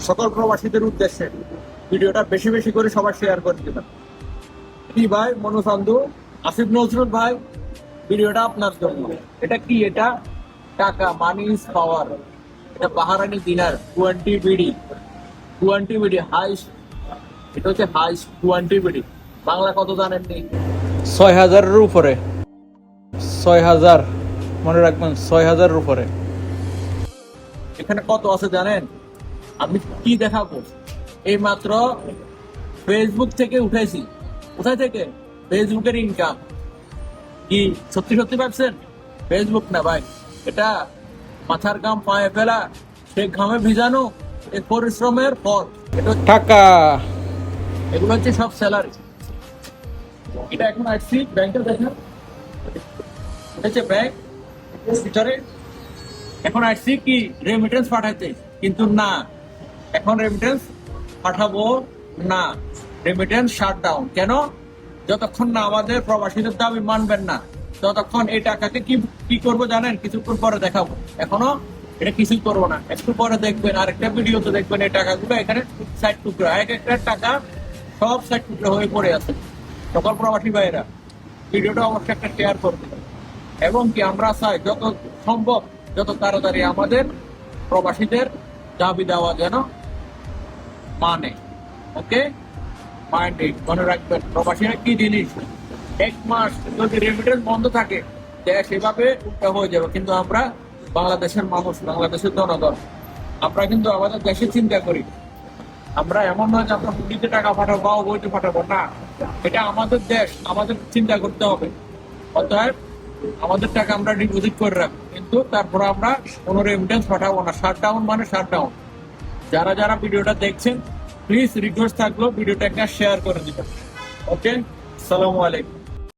সকল প্রবাসীদের উদ্দেশ্যে ভিডিওটা বেশি বেশি করে সবাই শেয়ার করে দিবেন। কি ভাই মনুচন্দু, আসিফ নজরুল ভাই, ভিডিওটা আপনার জন্য। এটা কি? এটা টাকা, মানি ইজ পাওয়ার। এটা বাহারানি দিনার 20 বিডি, 20 বিডি হাইস্ট। এটা হচ্ছে হাইস্ট 20 বিডি। বাংলা কত জানেননি? 6,000-এর উপরে। 6,000, মনে রাখবেন, 6,000-এর উপরে। এখানে কত আছে জানেন? আমি কি দেখাবো, এই মাত্র ফেসবুক থেকে উঠাইছি। কোথায় থেকে? ফেসবুকের ইনকাম। কি সত্যি সত্যি ভাবছেন? ফেসবুক না ভাই, এটা মাথার ঘাম পায়ে ফেলা, সে ঘামে ভিজানো, এই পরিশ্রমের ফল। এটা টাকা। এগুলো হচ্ছে সব স্যালারি। এটা এখন আসছি ব্যাংকে, দেখেন এটা হচ্ছে ব্যাংক ভিতরে। এখন আসছি কি রেমিটেন্স পাঠাইতে, কিন্তু না, এখন রেমিটেন্স পাঠাবো না। Remittance shutdown. কেন? যতক্ষণ না আমাদের প্রবাসীদের দাবি মানবেন না, ততক্ষণ এই টাকাকে কি কি করবো জানেন? কিছুক্ষণ পরে দেখাবো। এখনো এটা কিছুই করবো না, একটু পরে দেখবেন, আরেকটা ভিডিওতে দেখবেন এই টাকাগুলো এখানে সাইড টুকরো, এক একটা টাকা সব সাইড টুকরো হয়ে পড়ে আছে। সকল প্রবাসী ভাইয়েরা ভিডিওটা অবশ্যই একটা শেয়ার করবেন, এবং কি আমরা চাই যত সম্ভব যত তাড়াতাড়ি আমাদের প্রবাসীদের দাবি দেওয়া যেন মানে। ওকে, মাইন্ডে মনে রাখবেন প্রবাসীরা কি জিনিস। এক মাস যদি রেমিটেন্স বন্ধ থাকে, দেশ এভাবে উল্টা হয়ে যাবে। কিন্তু আমরা বাংলাদেশের মানুষ, বাংলাদেশের জনগণ, আমরা কিন্তু আমাদের দেশের চিন্তা করি। আমরা এমন নয় যে আমরা হুন্ডিতে টাকা পাঠাবো বা অবৈধ পাঠাবো না, এটা আমাদের দেশ, আমাদের চিন্তা করতে হবে। অতএব আমাদের টাকা আমরা ডিপোজিট করে রাখবো, কিন্তু তারপর আমরা কোনো রেমিটেন্স পাঠাবো না। শাটডাউন মানে শাটডাউন। যারা যারা ভিডিওটা দেখছেন, প্লিজ রিকোয়েস্ট থাকলো ভিডিওটা একটা শেয়ার করে দিবেন। ওকে, আসসালামু আলাইকুম।